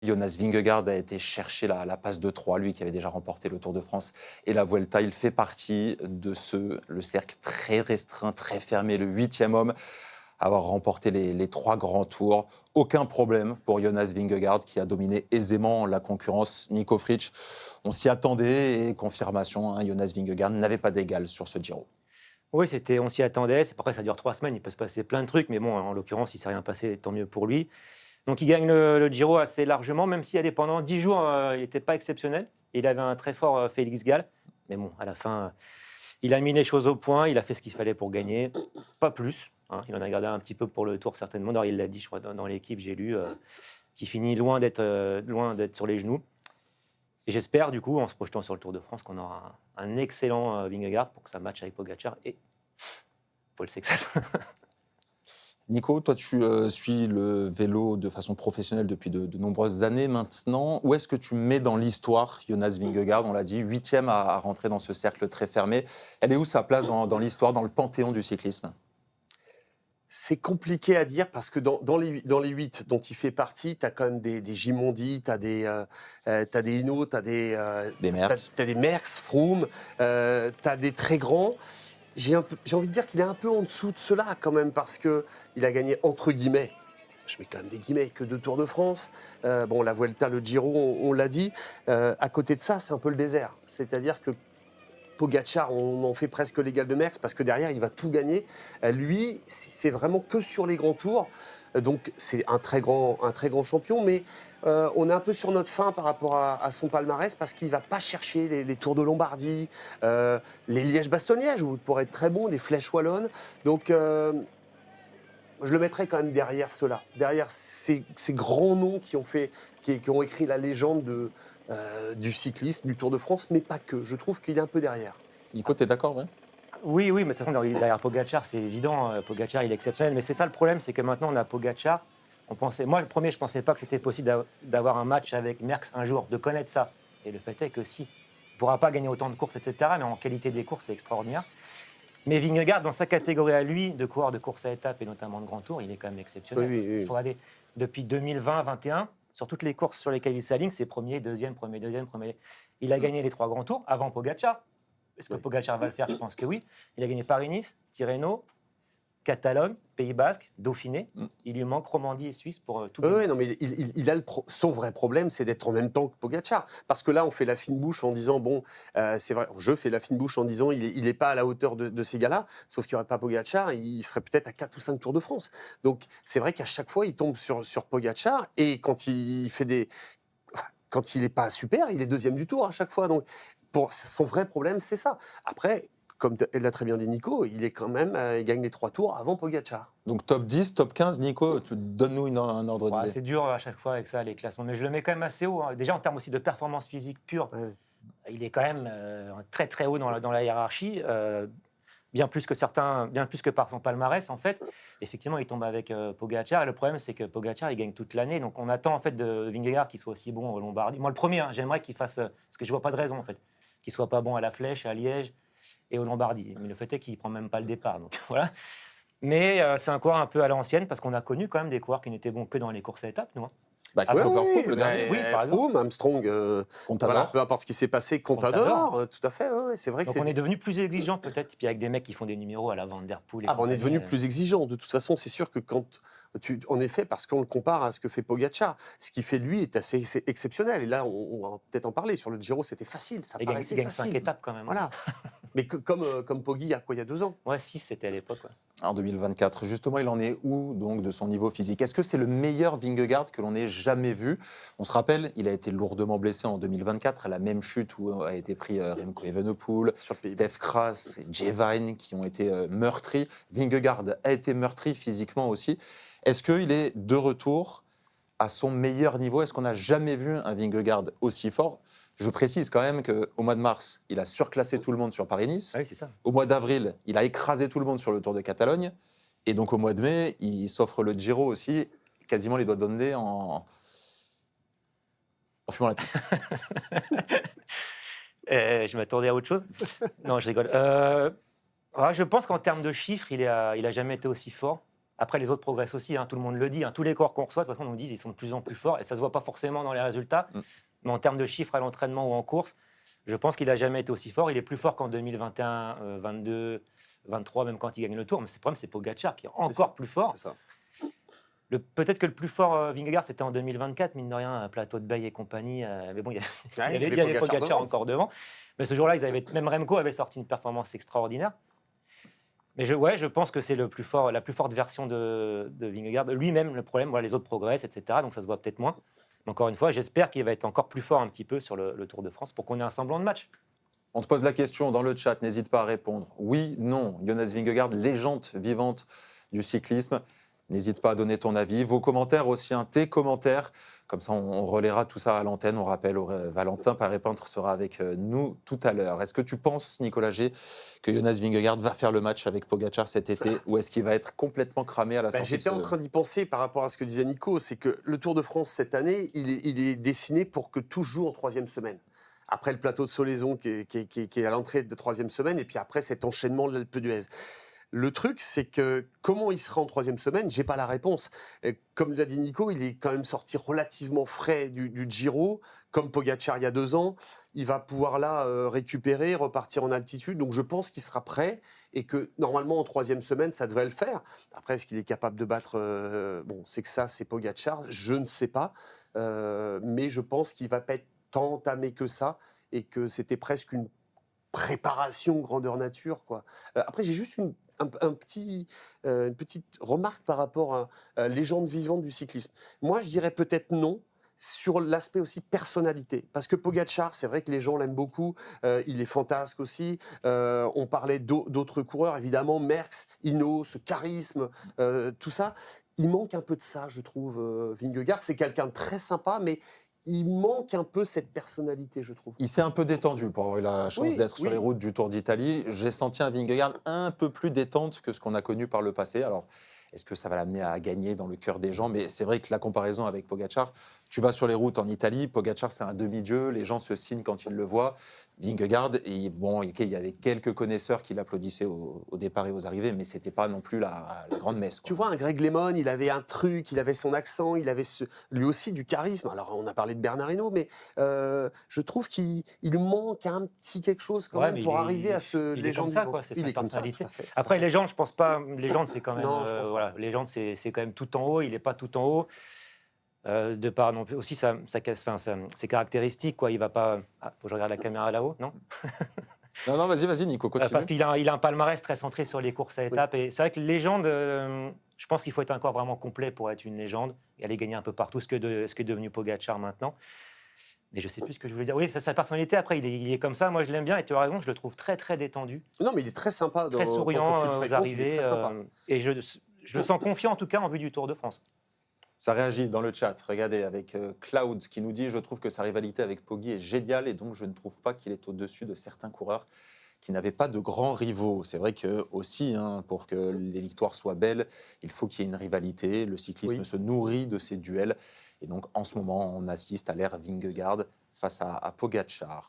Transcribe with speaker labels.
Speaker 1: Jonas Vingegaard a été chercher la passe de 3, lui qui avait déjà remporté le Tour de France et la Vuelta. Il fait partie de le cercle très restreint, très fermé, le 8e homme à avoir remporté les 3 grands tours. Aucun problème pour Jonas Vingegaard qui a dominé aisément la concurrence. Nico Fritsch, on s'y attendait et confirmation, Jonas Vingegaard n'avait pas d'égal sur ce Giro.
Speaker 2: Oui, on s'y attendait. C'est après, ça dure 3 semaines, il peut se passer plein de trucs, mais bon, en l'occurrence, il ne s'est rien passé, tant mieux pour lui. Donc, il gagne le Giro assez largement, même si pendant 10 jours, il n'était pas exceptionnel. Il avait un très fort Félix Gall, mais bon, à la fin, il a mis les choses au point, il a fait ce qu'il fallait pour gagner, pas plus. Il en a gardé un petit peu pour le Tour, certainement. D'ailleurs, il l'a dit, je crois, dans l'équipe, j'ai lu, qu'il finit loin d'être sur les genoux. Et j'espère, du coup, en se projetant sur le Tour de France, qu'on aura un excellent Vingegaard pour que ça matche avec Pogacar et Paul Sexas.
Speaker 1: Nico, toi tu suis le vélo de façon professionnelle depuis de nombreuses années maintenant. Où est-ce que tu mets dans l'histoire Jonas Vingegaard? On l'a dit, 8e à rentrer dans ce cercle très fermé. Elle est où sa place dans l'histoire, dans le panthéon du cyclisme?
Speaker 3: C'est compliqué à dire parce que dans les 8 dont il fait partie, tu as quand même des Gimondi, tu as des Hinault, tu as des
Speaker 1: Merckx.
Speaker 3: t'as des Merckx, Froome, tu as des très grands. J'ai envie de dire qu'il est un peu en dessous de cela quand même parce qu'il a gagné entre guillemets, je mets quand même des guillemets, que 2 Tours de France. Bon, la Vuelta, le Giro, on l'a dit. À côté de ça, c'est un peu le désert. C'est-à-dire que Pogacar, on en fait presque l'égal de Merckx parce que derrière, il va tout gagner. Lui, c'est vraiment que sur les grands tours. Donc, c'est un très grand champion, mais on est un peu sur notre faim par rapport à son palmarès parce qu'il ne va pas chercher les Tours de Lombardie, les Liège-Bastogne-Liège, où il pourrait être très bon, des Flèches Wallonnes. Donc, je le mettrais quand même derrière ceux-là, derrière ces grands noms qui ont écrit la légende du cyclisme, du Tour de France, mais pas que. Je trouve qu'il est un peu derrière.
Speaker 1: Nico, tu es d'accord, ouais?
Speaker 2: Oui, mais de toute façon, derrière Pogacar, c'est évident. Pogacar, il est exceptionnel. Mais c'est ça le problème, c'est que maintenant, on a Pogacar. Moi, le premier, je ne pensais pas que c'était possible d'avoir un match avec Merckx un jour, de connaître ça. Et le fait est que si. Il ne pourra pas gagner autant de courses, etc. Mais en qualité des courses, c'est extraordinaire. Mais Vingegaard, dans sa catégorie à lui, de coureur de course à étapes et notamment de grand tour, il est quand même exceptionnel.
Speaker 3: Oui.
Speaker 2: Il faut regarder, depuis 2020-21, sur toutes les courses sur lesquelles il s'aligne, c'est premier, deuxième. Il a gagné les 3 grands tours avant Pogacar. Est-ce que Pogacar va le faire? Je pense que oui. Il a gagné Paris-Nice, Tirreno, Catalogne, Pays Basque, Dauphiné. Il lui manque Romandie et Suisse pour tout gagner.
Speaker 3: Oui, non, mais il a son vrai problème, c'est d'être en même temps que Pogacar. Parce que là, on fait la fine bouche en disant, bon, c'est vrai, je fais la fine bouche en disant, il n'est pas à la hauteur de ces gars-là, sauf qu'il n'y aurait pas Pogacar, il serait peut-être à 4 ou 5 Tours de France. Donc, c'est vrai qu'à chaque fois, il tombe sur Pogacar, et quand il fait quand il n'est pas super, il est deuxième du Tour à chaque fois. Donc, son vrai problème, c'est ça. Après, comme elle l'a très bien dit Nico, il est quand même, il gagne les 3 tours avant Pogacar.
Speaker 1: Donc top 10, top 15, Nico, donne-nous un ordre d'idée.
Speaker 2: C'est dur à chaque fois avec ça, les classements. Mais je le mets quand même assez haut. Déjà, en termes aussi de performance physique pure, il est quand même très très haut dans la hiérarchie. Bien plus que par son palmarès, en fait. Effectivement, il tombe avec Pogacar. Et le problème, c'est que Pogacar, il gagne toute l'année. Donc, on attend, en fait, de Vingegaard qu'il soit aussi bon au Lombardie. Moi, le premier, j'aimerais qu'il fasse... parce que je vois pas de raison, en fait. Qu'il soit pas bon à la Flèche, à Liège et au Lombardie. Mais le fait est qu'il prend même pas le départ. Donc, voilà. Mais c'est un coureur un peu à l'ancienne, parce qu'on a connu quand même des coureurs qui n'étaient bons que dans les courses à étapes, nous.
Speaker 1: Christopher Froome, le dernier.
Speaker 2: Oui, par exemple.
Speaker 3: Froome, Armstrong,
Speaker 1: Contador.
Speaker 3: voilà, peu importe ce qui s'est passé, Contador, tout à fait, c'est vrai que
Speaker 2: Donc on est devenu plus exigeant peut-être, puis avec des mecs qui font des numéros à la Van Der Poel.
Speaker 3: on est devenu plus exigeant. De toute façon, c'est sûr que en effet, parce qu'on le compare à ce que fait Pogacar, ce qu'il fait lui est assez exceptionnel. Et là, on va peut-être en parler. Sur le Giro, c'était facile, ça
Speaker 2: Il
Speaker 3: paraissait
Speaker 2: gagne
Speaker 3: facile.
Speaker 2: 5 étapes quand même.
Speaker 3: Voilà. Mais comme Poggi, il y a 2 ans.
Speaker 2: Ouais, 6 c'était à l'époque. Ouais.
Speaker 1: En 2024, justement, il en est où donc de son niveau physique? Est-ce que c'est le meilleur Vingegaard que l'on ait jamais vu? On se rappelle, il a été lourdement blessé en 2024, à la même chute où a été pris Remco Evenepoel, Steph Kras, Jay Vine qui ont été meurtris. Vingegaard a été meurtri physiquement aussi. Est-ce qu'il est de retour à son meilleur niveau? Est-ce qu'on n'a jamais vu un Vingegaard aussi fort? Je précise quand même qu'au mois de mars, il a surclassé tout le monde sur Paris-Nice.
Speaker 2: Ah oui, c'est ça.
Speaker 1: Au mois d'avril, il a écrasé tout le monde sur le Tour de Catalogne. Et donc au mois de mai, il s'offre le Giro aussi, quasiment les doigts d'Ondé en fumant la pipe.
Speaker 2: Je m'attendais à autre chose. Non, je rigole. Je pense qu'en termes de chiffres, il a jamais été aussi fort. Après, les autres progressent aussi, hein, tout le monde le dit. Hein. Tous les corps qu'on reçoit, de toute façon, on nous dit qu'ils sont de plus en plus forts. Et ça ne se voit pas forcément dans les résultats. Mais en termes de chiffres à l'entraînement ou en course, je pense qu'il n'a jamais été aussi fort. Il est plus fort qu'en 2021, 22, 23, même quand il gagne le Tour. Mais le problème, c'est Pogacar qui est encore plus fort.
Speaker 3: C'est ça.
Speaker 2: Peut-être que le plus fort Vingegaard, c'était en 2024, mine de rien, plateau de Bay et compagnie. Mais bon, il y avait Pogacar encore devant. Mais ce jour-là, même Remco avait sorti une performance extraordinaire. Mais je pense que c'est la plus forte version de Vingegaard. Lui-même, le problème, les autres progressent, etc. Donc ça se voit peut-être moins. Mais encore une fois, j'espère qu'il va être encore plus fort un petit peu sur le Tour de France pour qu'on ait un semblant de match.
Speaker 1: On te pose la question dans le chat, n'hésite pas à répondre. Oui, non, Jonas Vingegaard, légende vivante du cyclisme. N'hésite pas à donner ton avis, vos commentaires aussi, tes commentaires. Comme ça, on relaiera tout ça à l'antenne. On rappelle, Valentin Paré-Peintre sera avec nous tout à l'heure. Est-ce que tu penses, Nicolas G, que Jonas Vingegaard va faire le match avec Pogacar cet été ou est-ce qu'il va être complètement cramé à la sortie
Speaker 3: J'étais en train d'y penser par rapport à ce que disait Nico. C'est que le Tour de France cette année, il est dessiné pour que tout joue en troisième semaine. Après le plateau de Solaison qui est à l'entrée de troisième semaine et puis après cet enchaînement de l'Alpe d'Huez. Le truc, c'est que comment il sera en troisième semaine, j'ai pas la réponse. Comme l'a dit Nico, il est quand même sorti relativement frais du Giro, comme Pogacar il y a 2 ans. Il va pouvoir là récupérer, repartir en altitude. Donc je pense qu'il sera prêt et que normalement en troisième semaine, ça devrait le faire. Après, est-ce qu'il est capable de battre c'est que ça, c'est Pogacar. Je ne sais pas, mais je pense qu'il va pas être tant entamé que ça et que c'était presque une préparation grandeur nature, quoi. Après, j'ai juste une petite remarque par rapport à légende vivante du cyclisme. Moi, je dirais peut-être non sur l'aspect aussi personnalité. Parce que Pogacar, c'est vrai que les gens l'aiment beaucoup, il est fantasque aussi. On parlait d'autres coureurs, évidemment, Merckx, Hinault, ce charisme, tout ça. Il manque un peu de ça, je trouve, Vingegaard. C'est quelqu'un de très sympa, mais il manque un peu cette personnalité, je trouve.
Speaker 1: Il s'est un peu détendu pour avoir eu la chance d'être sur les routes du Tour d'Italie. J'ai senti un Vingegaard un peu plus détente que ce qu'on a connu par le passé. Alors, est-ce que ça va l'amener à gagner dans le cœur des gens? Mais c'est vrai que la comparaison avec Pogacar, tu vas sur les routes en Italie, Pogacar c'est un demi-dieu, les gens se signent quand ils le voient. Vingegaard, il y avait quelques connaisseurs qui l'applaudissaient au départ et aux arrivées, mais c'était pas non plus la grande messe, quoi.
Speaker 3: Tu vois, un Greg LeMond, il avait un truc, il avait son accent, il avait lui aussi du charisme. Alors, on a parlé de Bernard Hinault, mais je trouve qu'il lui manque un petit quelque chose quand même pour arriver à ce légende.
Speaker 2: Il est comme ça, quoi. C'est sa personnalité. Après, légende, je pense pas. Légende, c'est quand même. Légende, c'est quand même tout en haut. Il est pas tout en haut. De par non plus aussi ses caractéristiques, quoi. Il va pas. Faut que je regarde la caméra là-haut, non?
Speaker 1: Non, vas-y, Nico, continue.
Speaker 2: Parce qu'il a un palmarès très centré sur les courses à étapes. Oui. Et c'est vrai que légende, je pense qu'il faut être encore vraiment complet pour être une légende et aller gagner un peu partout, ce qu'est devenu Pogacar maintenant. Et je sais plus ce que je voulais dire. Oui, c'est sa personnalité. Après, il est comme ça. Moi, je l'aime bien et tu as raison, je le trouve très, très détendu.
Speaker 3: Non, mais il est très sympa.
Speaker 2: Très souriant aux arrivées. Et je le sens confiant, en tout cas, en vue du Tour de France.
Speaker 1: Ça réagit dans le chat, regardez, avec Cloud qui nous dit « Je trouve que sa rivalité avec Poggi est géniale et donc je ne trouve pas qu'il est au-dessus de certains coureurs qui n'avaient pas de grands rivaux. » C'est vrai que aussi, pour que les victoires soient belles, il faut qu'il y ait une rivalité. Le cyclisme se nourrit de ces duels. Et donc en ce moment, on assiste à l'ère Vingegaard face à Pogacar.